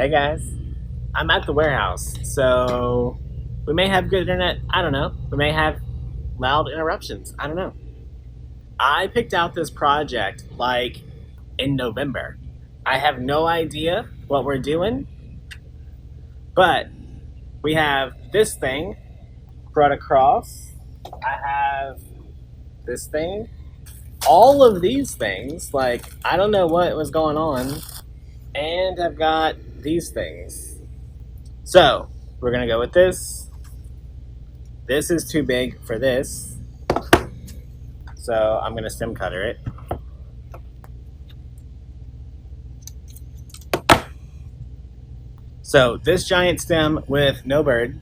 Hey guys, I'm at the warehouse, so we may have good internet. I don't know. We may have loud interruptions. I don't know. I picked out this project like in November. I have no idea what we're doing, but we have this thing brought across. I have this thing. All of these things, like, I don't know what was going on, and I've got these things. So, we're gonna go with this. This is too big for this, so I'm gonna stem cutter it. So this giant stem with no bird,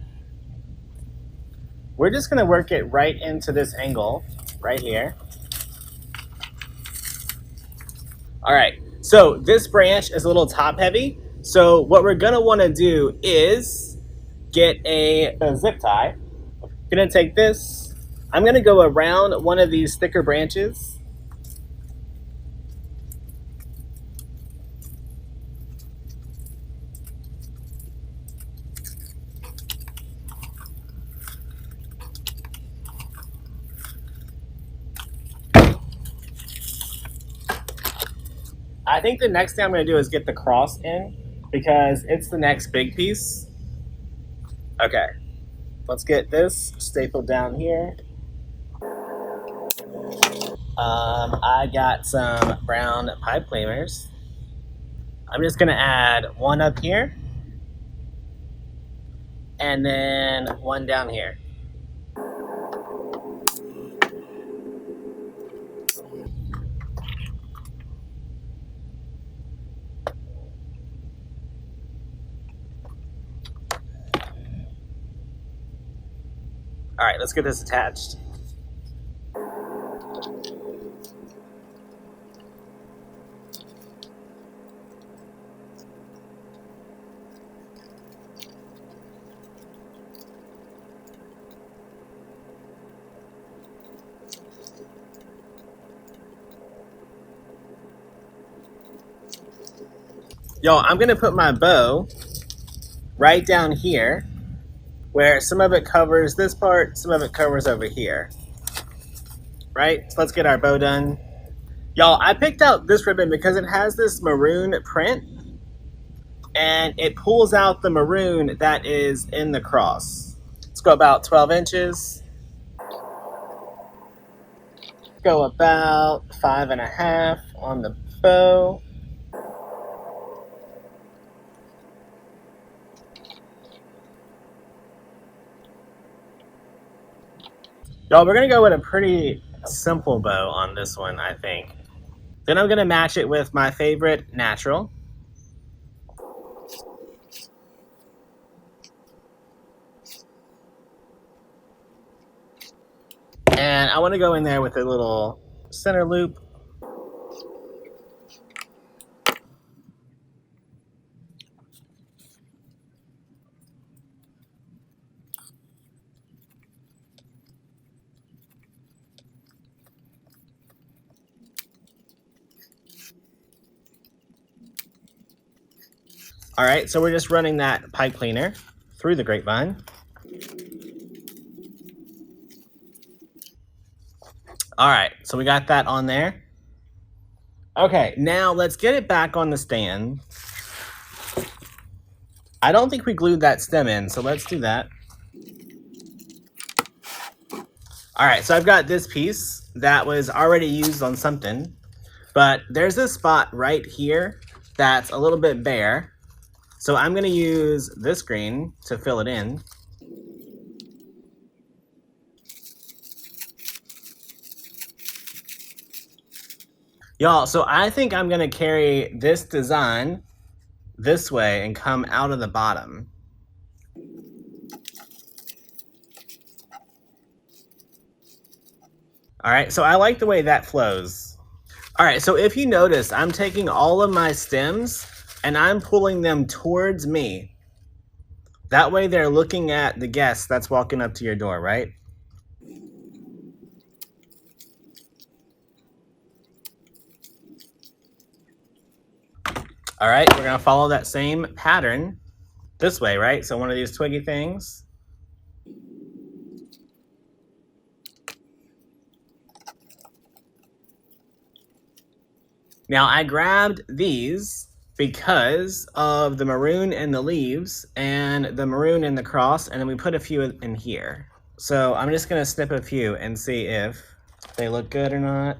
we're just gonna work it right into this angle right here. All right, so this branch is a little top heavy. So what we're gonna wanna do is get a zip tie. I'm gonna take this, I'm gonna go around one of these thicker branches. I think the next thing I'm going to do is get the cross in because it's the next big piece. Okay, let's get this stapled down here. I got some brown pipe cleaners. I'm just going to add one up here and then one down here. All right, let's get this attached. Yo, I'm gonna put my bow right down here where some of it covers this part, some of it covers over here. Right, so let's get our bow done. Y'all, I picked out this ribbon because it has this maroon print and it pulls out the maroon that is in the cross. Let's go about 12 inches. Go about 5.5 on the bow. Y'all, we're gonna go with a pretty simple bow on this one, I think. Then I'm gonna match it with my favorite natural. And I wanna go in there with a little center loop. All right, so we're just running that pipe cleaner through the grapevine. All right, so we got that on there. Okay, now let's get it back on the stand. I don't think we glued that stem in, so let's do that. All right, so I've got this piece that was already used on something, but there's this spot right here that's a little bit bare. So I'm gonna use this green to fill it in. Y'all, so I think I'm gonna carry this design this way and come out of the bottom. All right, so I like the way that flows. All right, so if you notice, I'm taking all of my stems and I'm pulling them towards me. That way they're looking at the guest that's walking up to your door, right? All right, we're gonna follow that same pattern this way, right? So one of these twiggy things. Now I grabbed these because of the maroon in the leaves and the maroon in the cross, and then we put a few in here. So I'm just gonna snip a few and see if they look good or not.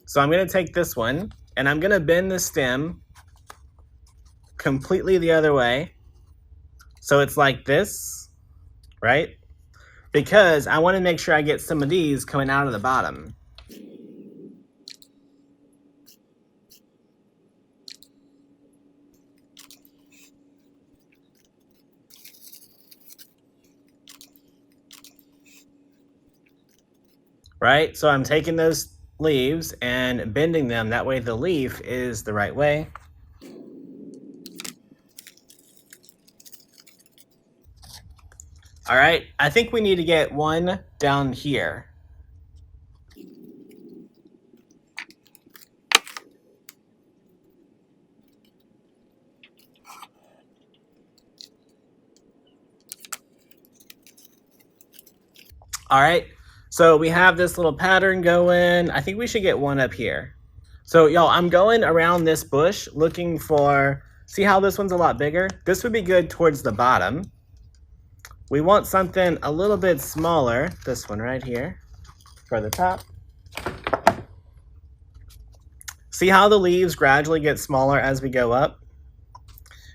So I'm gonna take this one and I'm gonna bend the stem completely the other way. So it's like this, right? Because I wanna make sure I get some of these coming out of the bottom. Right? So I'm taking those leaves and bending them. That way the leaf is the right way. All right, I think we need to get one down here. All right, so we have this little pattern going. I think we should get one up here. So y'all, I'm going around this bush looking for, see how this one's a lot bigger? This would be good towards the bottom. We want something a little bit smaller, this one right here, for the top. See how the leaves gradually get smaller as we go up?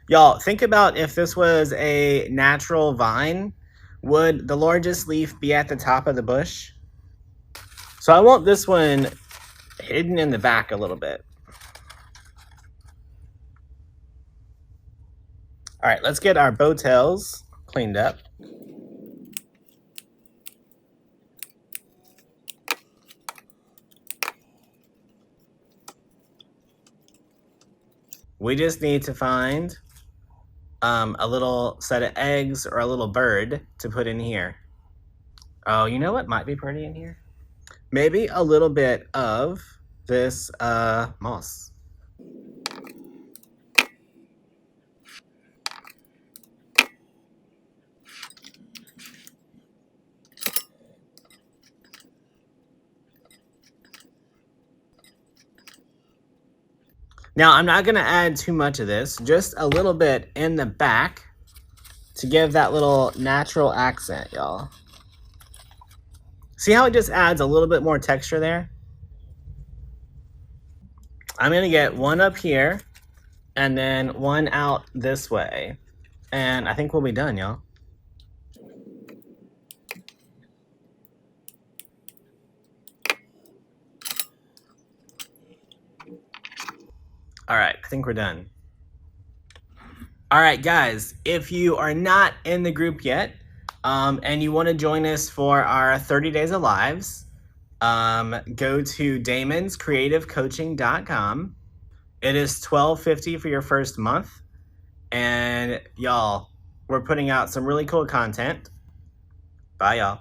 Y'all, think about if this was a natural vine, would the largest leaf be at the top of the bush? So I want this one hidden in the back a little bit. All right, let's get our bow tails cleaned up. We just need to find a little set of eggs or a little bird to put in here. Oh, you know what might be pretty in here? Maybe a little bit of this moss. Now, I'm not gonna add too much of this, just a little bit in the back to give that little natural accent, y'all. See how it just adds a little bit more texture there? I'm gonna get one up here and then one out this way. And I think we'll be done, y'all. All right, I think we're done. All right, guys, if you are not in the group yet and you want to join us for our 30 Days of Lives, go to damonscreativecoaching.com. It is $12.50 for your first month. And y'all, we're putting out some really cool content. Bye, y'all.